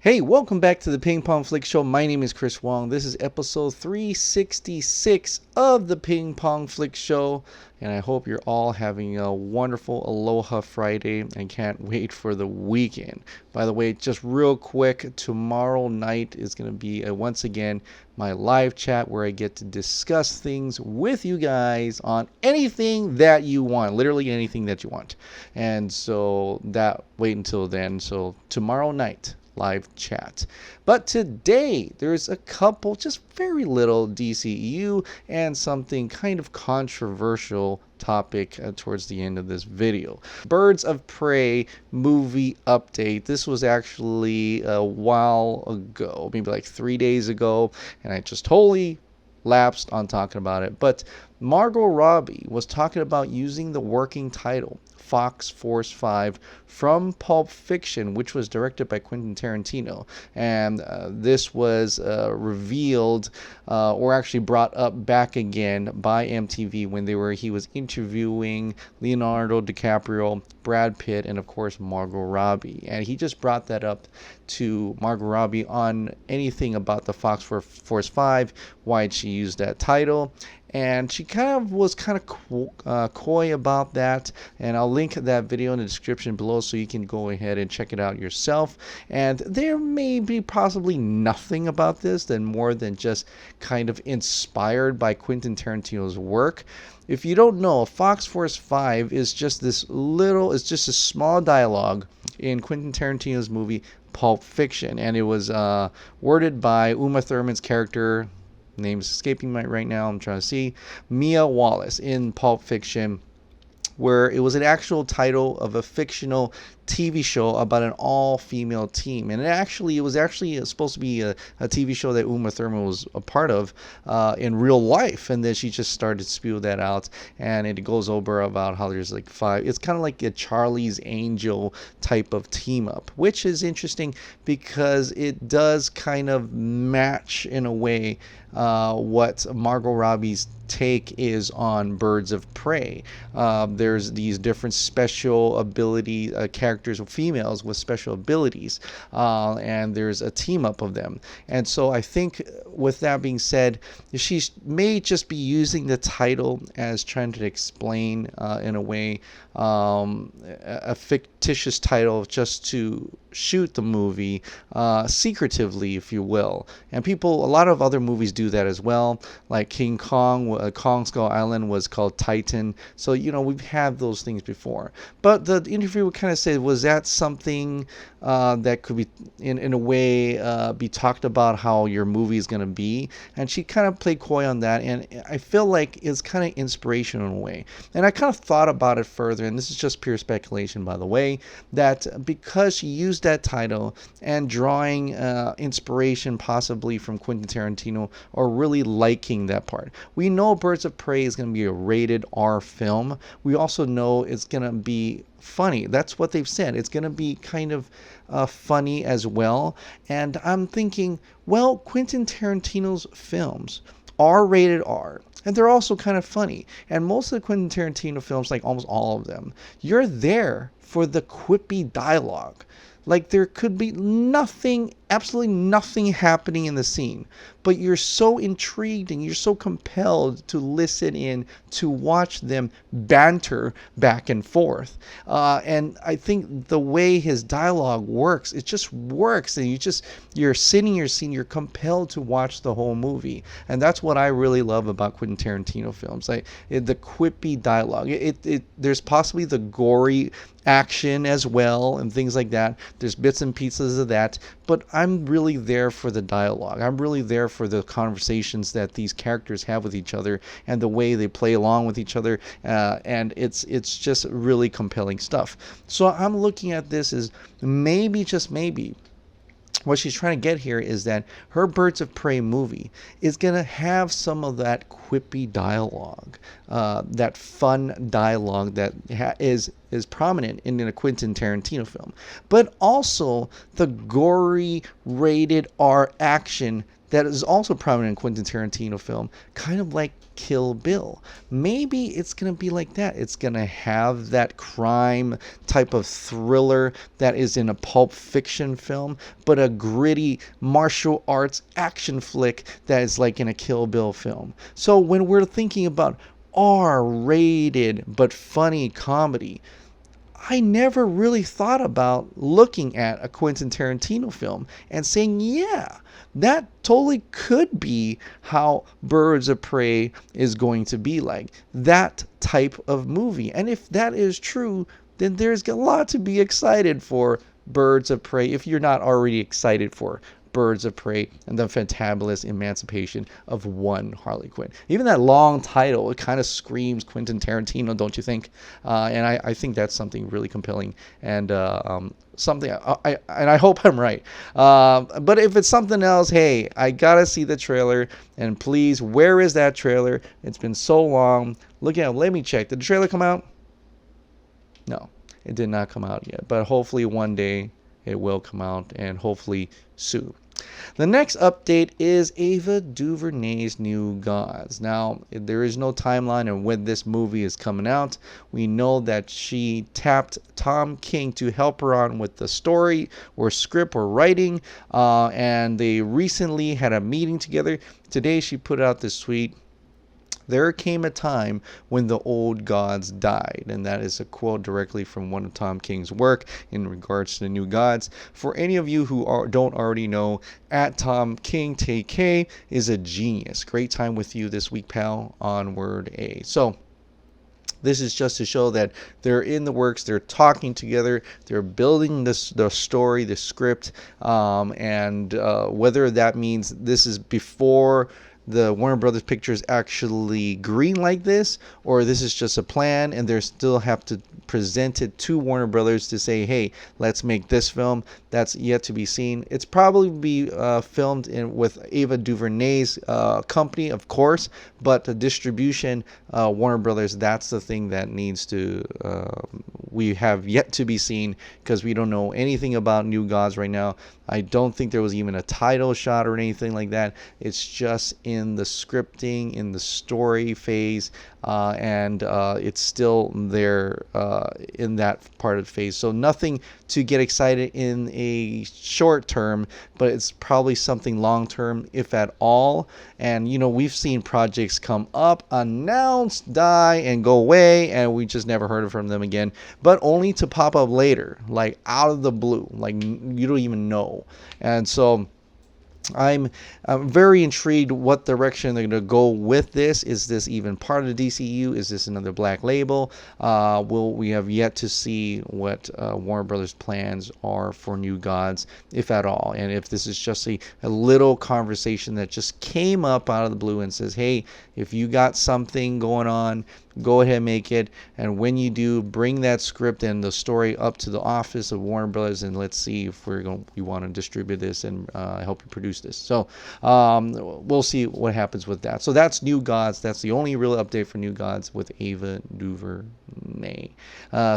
Hey, welcome back to the Ping Pong Flix Show. My name is Chris Wong. This is episode 366 of the Ping Pong Flix Show. And I hope you're all having a wonderful Aloha Friday and can't wait for the weekend. By the way, just real quick, tomorrow night is going to be once again my live chat where I get to discuss things with you guys on anything that you want, literally anything that you want. And so wait until then. So tomorrow night, live chat. But today there's a couple, just very little DCEU and something kind of controversial topic towards the end of this video. Birds of Prey movie update. This was actually a while ago, maybe like 3 days ago, and I just totally lapsed on talking about it. But Margot Robbie was talking about using the working title Fox Force 5 from Pulp Fiction, which was directed by Quentin Tarantino. And this was revealed or actually brought up back again by MTV when he was interviewing Leonardo DiCaprio, Brad Pitt, and of course Margot Robbie. And he just brought that up to Margot Robbie on anything about the Fox Force 5, why she used that title. And she was kind of coy about that, and I'll link that video in the description below so you can go ahead and check it out yourself. And there may be possibly nothing about this more than just kind of inspired by Quentin Tarantino's work. If you don't know, Fox Force 5 is just it's just a small dialogue in Quentin Tarantino's movie Pulp Fiction, and it was worded by Uma Thurman's character. Name's escaping me right now. I'm trying to see. Mia Wallace in Pulp Fiction, where it was an actual title of a fictional TV show about an all-female team. And it was actually supposed to be a TV show that Uma Thurman was a part of in real life. And then she just started to spew that out. And it goes over about how there's like 5. It's kind of like a Charlie's Angel type of team up, which is interesting because it does kind of match in a way what Margot Robbie's take is on Birds of Prey. There's these different special ability characters, females with special abilities, and there's a team up of them. And so I think with that being said, she may just be using the title as trying to explain in a way a fictitious title just to shoot the movie secretively, if you will. And a lot of other movies do that as well, like King Kong, Kong Skull Island was called Titan. So we've had those things before. But the interview would kind of say, was that something that could be in a way be talked about how your movie is going to be? And she kind of played coy on that, and I feel like it's kind of inspirational in a way. And I kind of thought about it further, and this is just pure speculation, by the way, that because she used that title and drawing inspiration possibly from Quentin Tarantino, or really liking that part. We know Birds of Prey is going to be a rated R film. We also know it's going to be funny. That's what they've said. It's going to be kind of funny as well. And I'm thinking, well, Quentin Tarantino's films are rated R, and they're also kind of funny. And most of the Quentin Tarantino films, like almost all of them, you're there for the quippy dialogue. Like there could be absolutely nothing happening in the scene, but you're so intrigued and you're so compelled to listen in to watch them banter back and forth. And I think the way his dialogue works, it just works, and you're sitting your scene, you're compelled to watch the whole movie. And that's what I really love about Quentin Tarantino films, like the quippy dialogue. There's possibly the gory action as well and things like that. There's bits and pieces of that, but I'm really there for the dialogue. I'm really there for the conversations that these characters have with each other and the way they play along with each other, and it's just really compelling stuff. So I'm looking at this as maybe, just maybe, what she's trying to get here is that her Birds of Prey movie is going to have some of that quippy dialogue, that fun dialogue that is prominent in a Quentin Tarantino film, but also the gory rated R action that is also prominent in Quentin Tarantino film, kind of like Kill Bill. Maybe it's going to be like that. It's going to have that crime type of thriller that is in a Pulp Fiction film, but a gritty martial arts action flick that is like in a Kill Bill film. So when we're thinking about R-rated but funny comedy, I never really thought about looking at a Quentin Tarantino film and saying, yeah, that totally could be how Birds of Prey is going to be like. That type of movie. And if that is true, then there's a lot to be excited for Birds of Prey if you're not already excited for Birds of Prey and the fantabulous emancipation of one Harley Quinn. Even that long title, it kind of screams Quentin Tarantino, don't you think? And I think that's something really compelling and something, and I hope I'm right. But if it's something else, hey, I gotta see the trailer. And please, where is that trailer? It's been so long. Look at it. Let me check. Did the trailer come out? No, it did not come out yet. But hopefully one day it will come out, and hopefully soon. The next update is Ava DuVernay's New Gods. Now, there is no timeline on when this movie is coming out. We know that she tapped Tom King to help her on with the story or script or writing, and they recently had a meeting together. Today, she put out this tweet. There came a time when the old gods died, and that is a quote directly from one of Tom King's work in regards to the New Gods. For any of you who don't already know, at Tom King TK is a genius. Great time with you this week, pal. Onward A. So this is just to show that they're in the works, they're talking together, they're building the story, the script, and whether that means this is before the Warner Brothers Pictures actually greenlight this, or this is just a plan and they still have to present it to Warner Brothers to say, hey, let's make this film. That's yet to be seen. It's probably be filmed with Ava DuVernay's company, of course, but the distribution, Warner Brothers, that's the thing that needs to, we have yet to be seen, because we don't know anything about New Gods right now. I don't think there was even a title shot or anything like that. It's just in the scripting, in the story phase, and it's still there in that part of the phase. So nothing to get excited in a short term, but it's probably something long term, if at all. And, you know, we've seen projects come up, announced, die, and go away, and we just never heard from them again, but only to pop up later, like out of the blue, like you don't even know. And so I'm very intrigued what direction they're going to go with this. Is this even part of the DCEU? Is this another black label? We have yet to see what Warner Brothers' plans are for New Gods, if at all. And if this is just a little conversation that just came up out of the blue and says, hey, if you got something going on, go ahead and make it. And when you do, bring that script and the story up to the office of Warner Brothers, and let's see if we want to distribute this and help you produce this. So we'll see what happens with that. So that's New Gods. That's the only real update for New Gods with Ava DuVernay.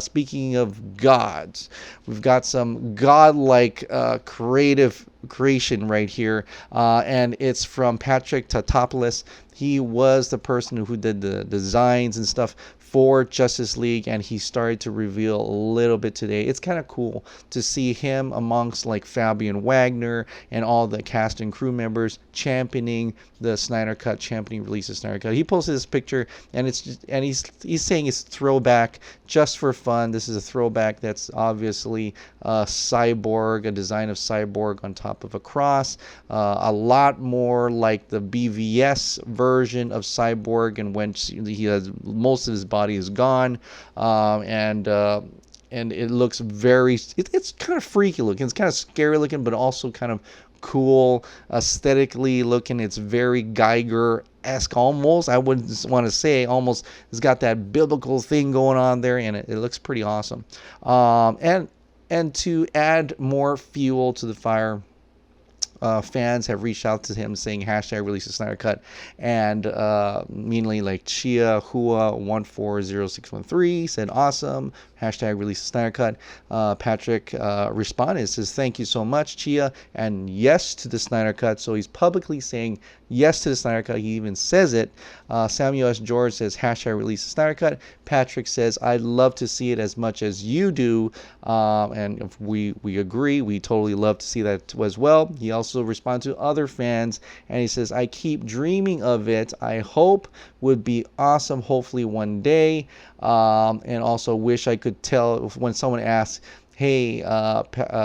Speaking of gods, we've got some godlike creation right here, and it's from Patrick Tatopoulos. He was the person who did the designs and stuff for Justice League, and he started to reveal a little bit today. It's kind of cool to see him amongst like Fabian Wagner and all the cast and crew members championing the Snyder Cut, championing Release the Snyder Cut. He posted this picture, and he's saying it's throwback just for fun. This is a throwback that's obviously a cyborg, a design of cyborg on top of a cross, a lot more like the BVS version of cyborg, and when he has most of his body is gone, and it looks it's kind of freaky looking. It's kind of scary looking, but also kind of cool aesthetically looking. It's very Geiger-esque almost. I wouldn't want to say almost. It's got that biblical thing going on there, and it looks pretty awesome. And to add more fuel to the fire, fans have reached out to him saying #ReleaseTheSnyderCut, and mainly like Chia Hua 140613 said awesome, hashtag Release the Snyder Cut. Patrick responded, says, thank you so much, Chia, and yes to the Snyder Cut. So he's publicly saying yes to the Snyder Cut. He even says it. Samuel S. George says, hashtag Release the Snyder Cut. Patrick says, I'd love to see it as much as you do. And if we agree. We totally love to see that as well. He also responds to other fans, and he says, I keep dreaming of it. I hope would be awesome, hopefully one day. And also wish I could tell when someone asks, hey,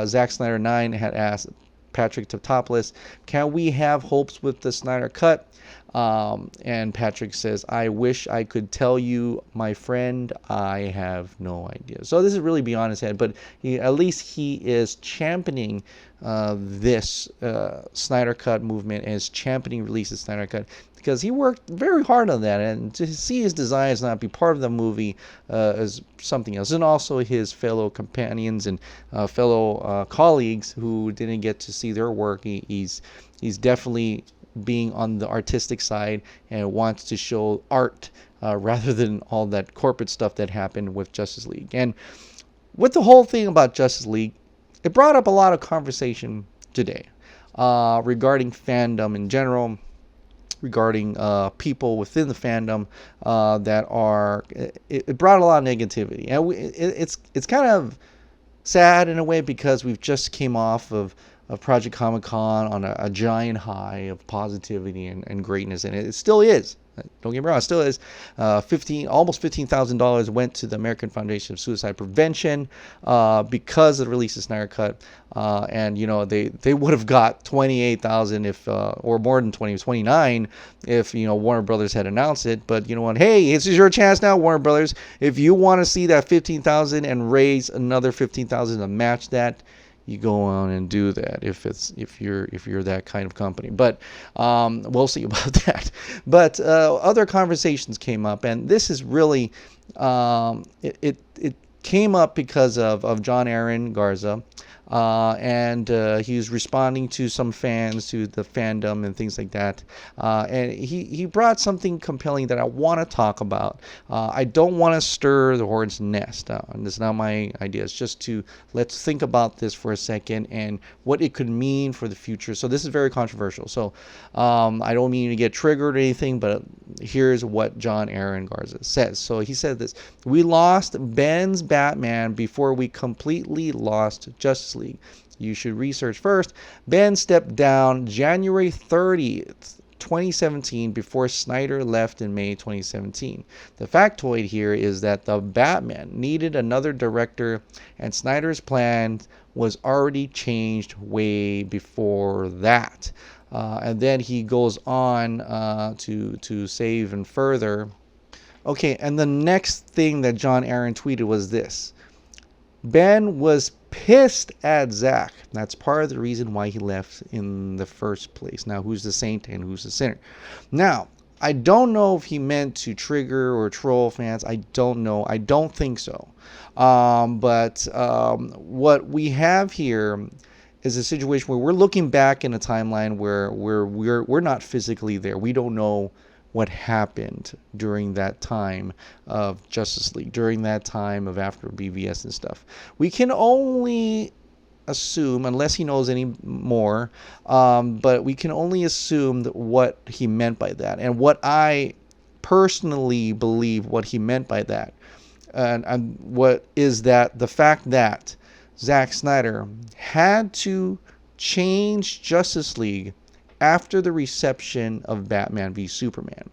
Zack Snyder 9 had asked Patrick Tatopoulos, can we have hopes with the Snyder Cut? And Patrick says, I wish I could tell you, my friend, I have no idea. So this is really beyond his head, but at least he is championing this Snyder Cut movement, and is championing Release the Snyder Cut, because he worked very hard on that, and to see his designs not be part of the movie is something else. And also his fellow companions and fellow colleagues who didn't get to see their work, he's definitely being on the artistic side and wants to show art rather than all that corporate stuff that happened with Justice League. And with the whole thing about Justice League, it brought up a lot of conversation today regarding fandom in general, regarding people within the fandom that are, it brought a lot of negativity. And it's kind of sad in a way, because we've just came off of Project Comic-Con on a giant high of positivity and greatness, and it still is. Don't get me wrong, it still is. Almost $15,000 went to the American Foundation of Suicide Prevention because of the Release the Snyder Cut, and they would have got 28,000 if, or more than 29, if Warner Brothers had announced it. But you know what? Hey, this is your chance now, Warner Brothers. If you want to see that 15,000 and raise another 15,000 to match that, you go on and do that if you're that kind of company. But we'll see about that. But other conversations came up, and this is really it came up because of John Aaron Garza, and he was responding to some fans, to the fandom and things like that, and he brought something compelling that I want to talk about. I don't want to stir the hornet's nest, and it's not my idea. It's just let's think about this for a second and what it could mean for the future. So this is very controversial, so I don't mean to get triggered or anything, but here's what John Aaron Garza says. So he said this: we lost Ben's Batman before we completely lost Justice League. You should research first. Ben stepped down January 30th, 2017, before Snyder left in May 2017. The factoid here is that the Batman needed another director, and Snyder's plan was already changed way before that. And then he goes on to say even further. Okay, and the next thing that John Aaron tweeted was this: Ben was pissed at Zack. That's part of the reason why he left in the first place. Now, who's the saint and who's the sinner? Now, I don't know if he meant to trigger or troll fans. I don't know. I don't think so. But what we have here is a situation where we're looking back in a timeline where we're not physically there. We don't know what happened during that time of Justice League, during that time of after BVS and stuff. We can only assume, unless he knows any more, but we can only assume that what he meant by that, and what I personally believe what he meant by that, and what is that the fact that Zack Snyder had to change Justice League after the reception of Batman v Superman.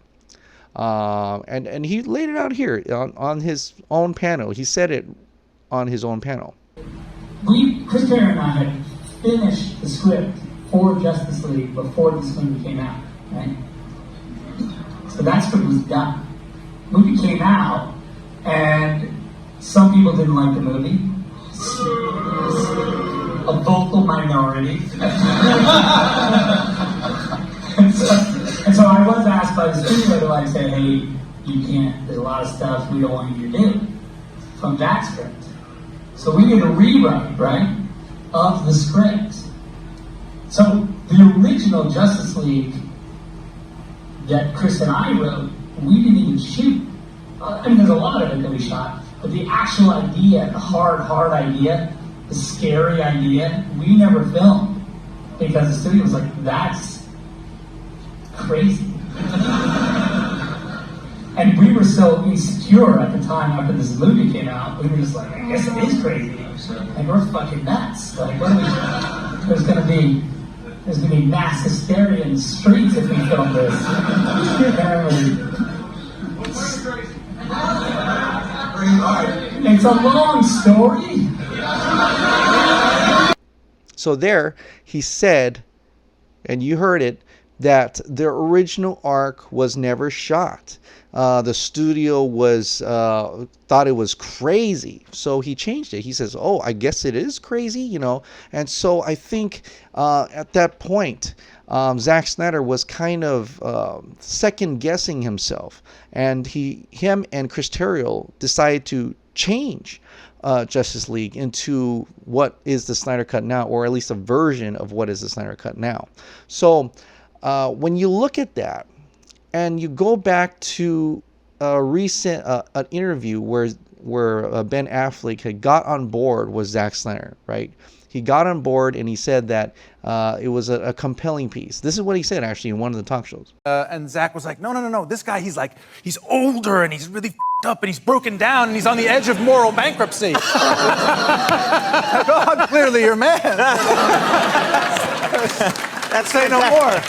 And he laid it out here on his own panel. He said it on his own panel. Chris Terry and I had finished the script for Justice League before this movie came out, right? So that script was done. The movie came out, and some people didn't like the movie. A vocal minority. and so I was asked by the studio to like say, hey, you can't, there's a lot of stuff we don't want you to do from that script. So we did a rewrite, right, of the script. So the original Justice League that Chris and I wrote, we didn't even shoot. I mean, there's a lot of it that we shot. But the actual idea, the hard idea, the scary idea, we never filmed because the studio was like, that's crazy. And we were so insecure at the time after this movie came out, we were just like, I guess it is crazy. Like, we're fucking nuts. Like, what are we, there's gonna be mass hysteria in the streets if we film this. It's a long story. So there, he said, and you heard it, that the original arc was never shot. The studio was thought it was crazy, so he changed it. He says, "Oh, I guess it is crazy," you know. And so I think at that point, Zack Snyder was kind of second guessing himself, and him and Chris Terrio decided to change Justice League into what is the Snyder Cut now, or at least a version of what is the Snyder Cut now. So when you look at that, and you go back to a recent an interview where Ben Affleck had got on board with Zack Snyder, right? He got on board and he said that it was a compelling piece. This is what he said actually in one of the talk shows. And Zack was like, no. This guy, he's older and he's really f***ed up and he's broken down and he's on the edge of moral bankruptcy. God, clearly your man. That's say no more.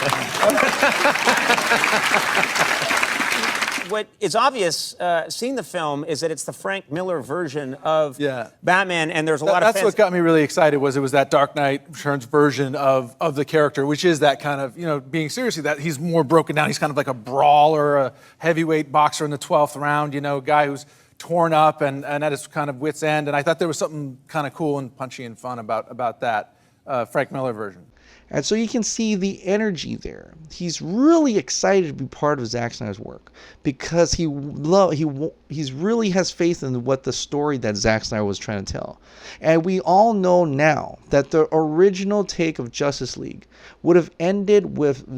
What is obvious, seeing the film, is that it's the Frank Miller version of Batman, and there's a lot of fans. That's what got me really excited. Was it was that Dark Knight Returns version of the character, which is that kind of, you know, being seriously that he's more broken down. He's kind of like a brawler, a heavyweight boxer in the 12th round, you know, guy who's torn up and at his kind of wit's end. And I thought there was something kind of cool and punchy and fun about that Frank Miller version. And so you can see the energy there. He's really excited to be part of Zack Snyder's work because he really has faith in what the story that Zack Snyder was trying to tell. And we all know now that the original take of Justice League would have ended with Ben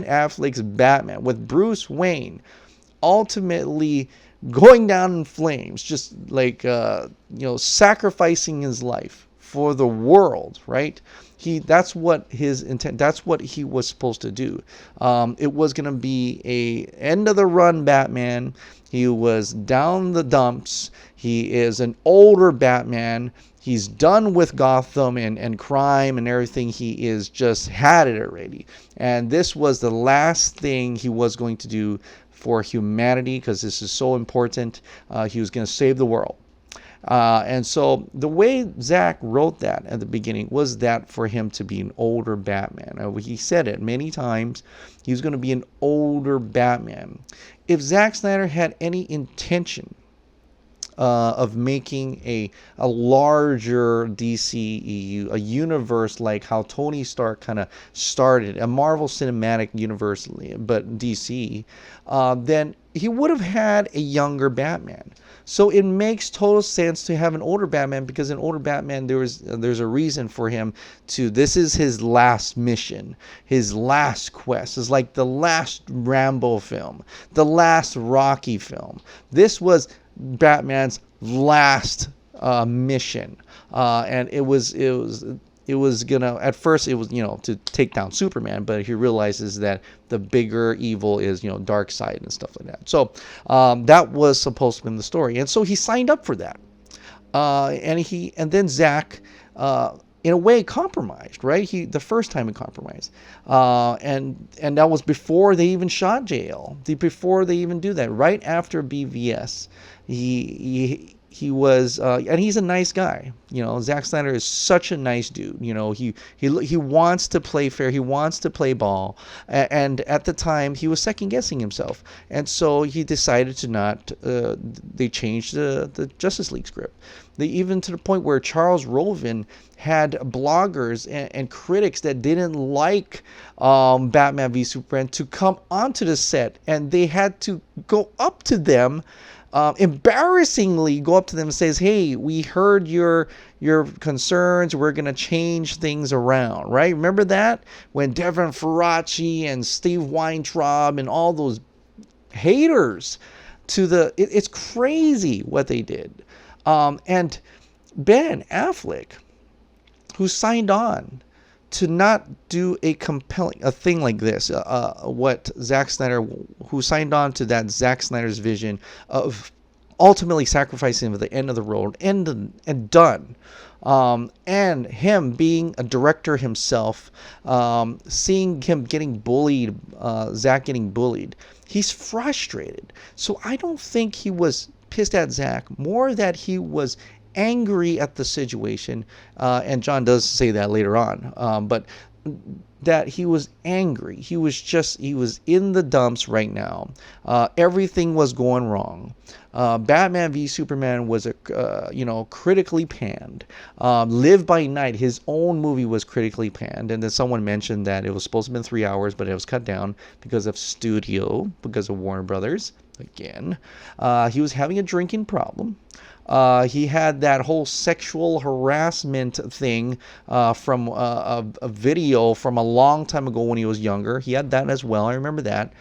Affleck's Batman, with Bruce Wayne ultimately going down in flames, just like sacrificing his life for the world, right? That's what his intent, that's what he was supposed to do. It was going to be a end of the run Batman. He was down the dumps. He is an older Batman. He's done with Gotham and crime and everything. He is just had it already. And this was the last thing he was going to do for humanity, because this is so important. He was going to save the world. And so the way Zack wrote that at the beginning was that for him to be an older Batman. He said it many times. He was going to be an older Batman. If Zack Snyder had any intention of making a larger DCEU, a universe like how Tony Stark kind of started, a Marvel Cinematic Universe, but DC, then he would have had a younger Batman. So it makes total sense to have an older Batman, because in older Batman there's a reason for him to, this is his last mission, his last quest. It's like the last Rambo film, the last Rocky film. This was Batman's last mission, and it was gonna, at first it was, to take down Superman, but he realizes that the bigger evil is, Darkseid and stuff like that. So that was supposed to be in the story, and so he signed up for that, and then Zack in a way compromised, right? The first time he compromised, and that was before they even shot JL, before they even do that, right after BVS. He was, and he's a nice guy. Zack Snyder is such a nice dude. He wants to play fair. He wants to play ball. And at the time, he was second guessing himself, and so he decided to not. They changed the Justice League script. They even to the point where Charles Roven had bloggers and critics that didn't like Batman v Superman to come onto the set, and they had to go up to them. Embarrassingly go up to them and says, hey, we heard your concerns, we're going to change things around, right? Remember that? When Devin Faraci and Steve Weintraub and all those haters, it's crazy what they did. And Ben Affleck, who signed on to not do a thing like this, what Zack Snyder, who signed on to that Zack Snyder's vision of ultimately sacrificing at the end of the road, and done. And him being a director himself, seeing him getting bullied, Zack getting bullied, he's frustrated. So I don't think he was pissed at Zack, more that he was angry at the situation, and John does say that later on, but that he was angry. He was in the dumps right now. Everything was going wrong. Batman v Superman was critically panned. Live by Night, his own movie, was critically panned, and then someone mentioned that it was supposed to have been 3 hours, but it was cut down because of because of Warner Brothers. Again, he was having a drinking problem. He had that whole sexual harassment thing from a video from a long time ago when he was younger. He had that as well. I remember that.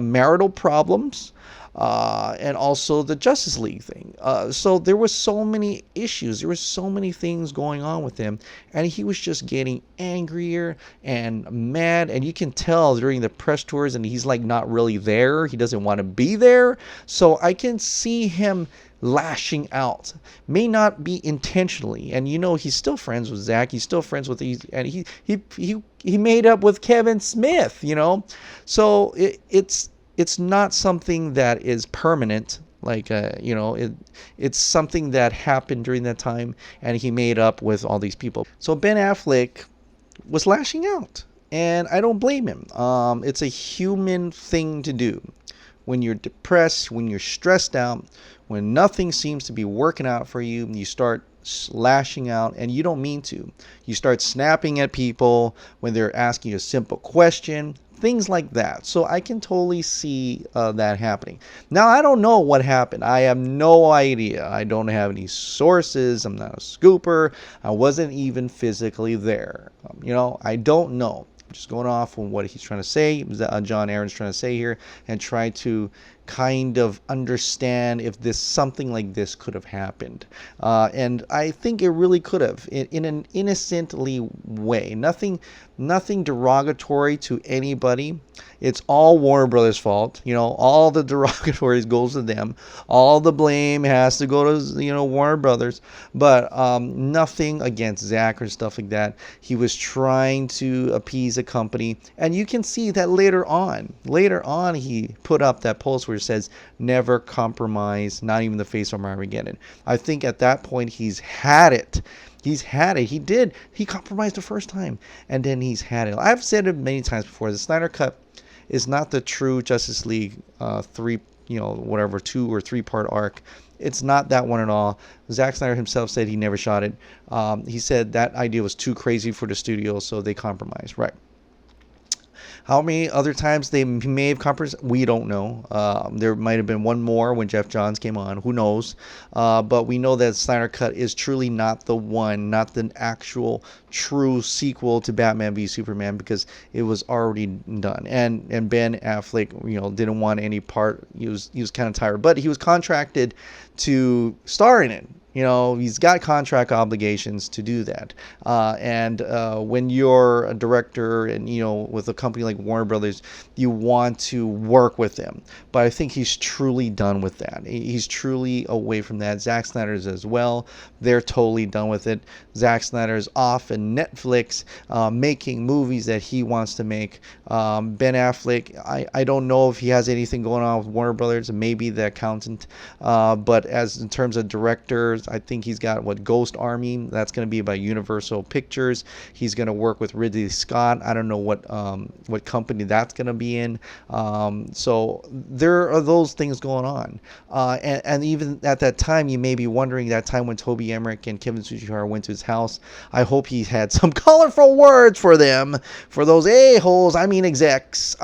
Marital problems. And also the Justice League thing. So there was so many issues. There were so many things going on with him. And he was just getting angrier and mad. And you can tell during the press tours, and he's like not really there. He doesn't want to be there. So I can see him lashing out. May not be intentionally. And he's still friends with Zack. He's still friends with and he made up with Kevin Smith, So it's not something that is permanent, like it's something that happened during that time, and he made up with all these people. So Ben Affleck was lashing out, and I don't blame him. It's a human thing to do. When you're depressed, when you're stressed out, when nothing seems to be working out for you, you start lashing out, and you don't mean to. You start snapping at people when they're asking you a simple question. Things like that. So I can totally see that happening. Now, I don't know what happened. I have no idea. I don't have any sources. I'm not a scooper. I wasn't even physically there. I don't know. I'm just going off on what he's trying to say, John Aaron's trying to say here, and try to kind of understand if something like this could have happened. And I think it really could have, in an innocently way. Nothing derogatory to anybody. It's all Warner Brothers' fault. All the derogatories goes to them. All the blame has to go to Warner Brothers. But nothing against Zack or stuff like that. He was trying to appease a company, and you can see that later on. Later on, he put up that post where it says, "Never compromise, not even the face of Armageddon." I think at that point he's had it. He's had it. He did. He compromised the first time, and then he's had it. I've said it many times before. The Snyder Cut is not the true Justice League 2 or 3 part arc. It's not that one at all. Zack Snyder himself said he never shot it. He said that idea was too crazy for the studio, so they compromised. Right. How many other times they may have compromised, we don't know. There might have been one more when Jeff Johns came on. Who knows? But we know that Snyder Cut is truly not the one, not the actual true sequel to Batman v Superman, because it was already done. And Ben Affleck, didn't want any part. He was kind of tired, but he was contracted to star in it. He's got contract obligations to do that. And when you're a director and, with a company like Warner Brothers, you want to work with them. But I think he's truly done with that. He's truly away from that. Zack Snyder's as well. They're totally done with it. Zack Snyder's off in Netflix making movies that he wants to make. Ben Affleck, I don't know if he has anything going on with Warner Brothers, maybe the accountant. But in terms of directors, I think he's got Ghost Army. That's going to be by Universal Pictures. He's going to work with Ridley Scott. I don't know what company that's going to be in. So there are those things going on. And even at that time, you may be wondering, that time when Toby Emmerich and Kevin Tsujihara went to his house, I hope he had some colorful words for them, for those a-holes, execs.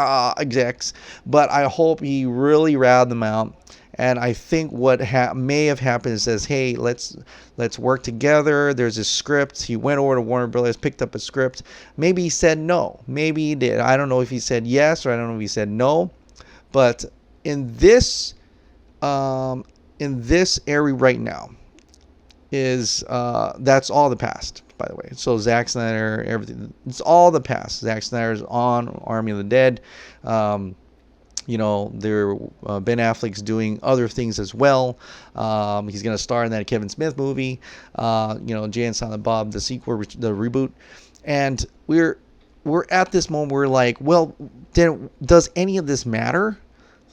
But I hope he really riled them out. And I think what may have happened is says, hey, let's work together. There's a script. He went over to Warner Brothers, picked up a script. Maybe he said no. Maybe he did. I don't know if he said yes, or I don't know if he said no. But in this area right now is that's all the past, by the way. So Zack Snyder, everything, it's all the past. Zack Snyder's on Army of the Dead. You know, Ben Affleck's doing other things as well. He's going to star in that Kevin Smith movie. You know, Jay and Silent Bob, the sequel, the reboot. And we're at this moment where we're like, well, then does any of this matter?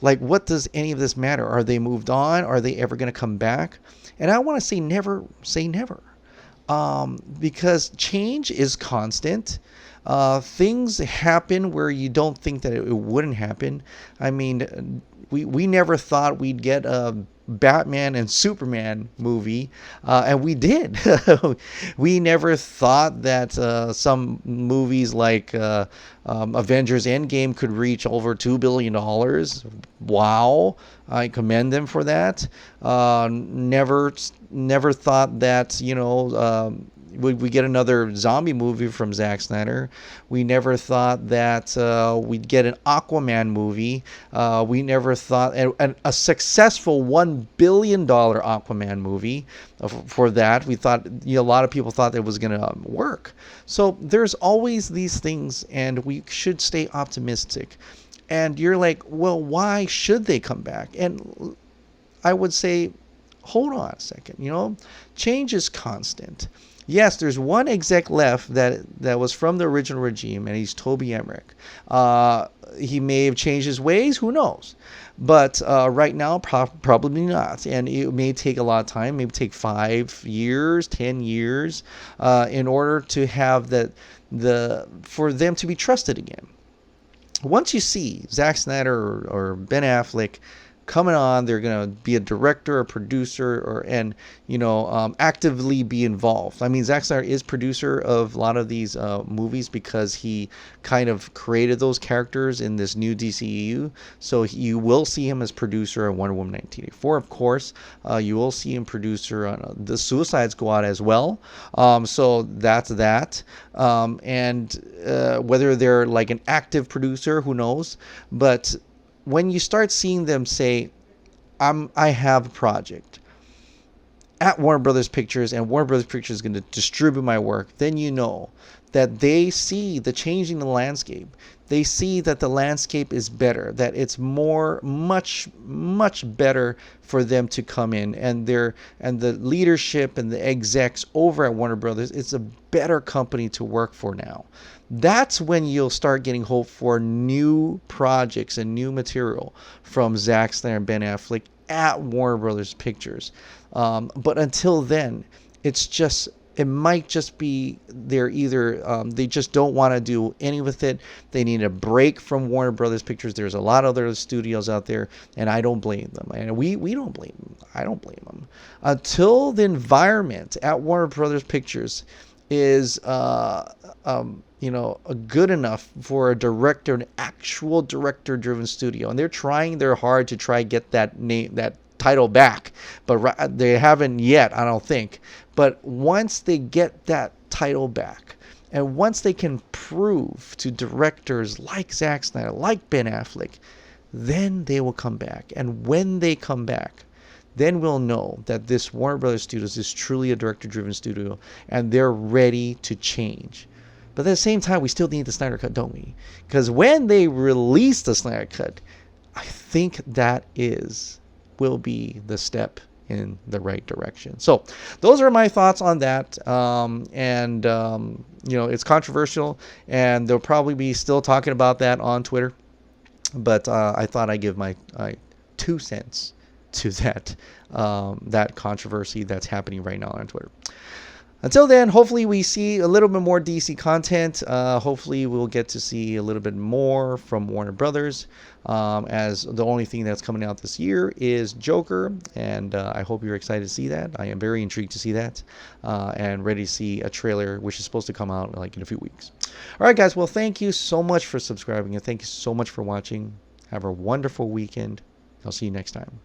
Like, what does any of this matter? Are they moved on? Are they ever going to come back? And I want to say never say never. Because change is constant. Things happen where you don't think that it wouldn't happen. I mean, we never thought we'd get a Batman and Superman movie, and we did. We never thought that some movies like Avengers Endgame could reach over $2 billion. Wow, I commend them for that. Never thought that, you know, we get another zombie movie from Zack Snyder. We never thought that we'd get an Aquaman movie. We never thought a successful $1 billion Aquaman movie. For that, we thought, you know, a lot of people thought that it was going to work. So there's always these things, and we should stay optimistic. And you're like, well, why should they come back? And I would say, hold on a second. You know, change is constant. Yes, there's one exec left that was from the original regime, and he's Toby Emmerich. He may have changed his ways, who knows? But right now, probably not. And it may take a lot of time, maybe take 5 years, 10 years, in order to have for them to be trusted again. Once you see Zack Snyder or Ben Affleck coming on, they're going to be a director, a producer, and actively be involved. I mean, Zack Snyder is producer of a lot of these movies because he kind of created those characters in this new DCEU. So you will see him as producer on Wonder Woman 1984, of course. You will see him producer on the Suicide Squad as well. So that's that. And whether they're like an active producer, who knows? But when you start seeing them say, I have a project at Warner Brothers Pictures, and Warner Brothers Pictures is going to distribute my work, then you know that they see the changing the landscape. They see that the landscape is better, that it's much better for them to come in, and the leadership and the execs over at Warner Brothers, it's a better company to work for now. That's when you'll start getting hope for new projects and new material from Zack Snyder and Ben Affleck at Warner Brothers Pictures. But until then, it might just be they're either they just don't want to do any with it. They need a break from Warner Brothers Pictures. There's a lot of other studios out there, and I don't blame them. And we don't blame them. I don't blame them. Until the environment at Warner Brothers Pictures is good enough for a director, an actual director-driven studio, and they're trying their hard to try get that title back, but they haven't yet, I don't think. But once they get that title back, and once they can prove to directors like Zack Snyder, like Ben Affleck, then they will come back. And when they come back, then we'll know that this Warner Brothers Studios is truly a director-driven studio, and they're ready to change. But at the same time, we still need the Snyder Cut, don't we? Because when they release the Snyder Cut, I think that will be the step in the right direction. So those are my thoughts on that. It's controversial, and they'll probably be still talking about that on Twitter. But I thought I'd give my 2 cents to that controversy that's happening right now on Twitter. Until then, hopefully we see a little bit more DC content. Hopefully we'll get to see a little bit more from Warner Brothers, as the only thing that's coming out this year is Joker, and I hope you're excited to see that. I am very intrigued to see that, and ready to see a trailer, which is supposed to come out like in a few weeks. All right, guys. Well, thank you so much for subscribing, and thank you so much for watching. Have a wonderful weekend. I'll see you next time.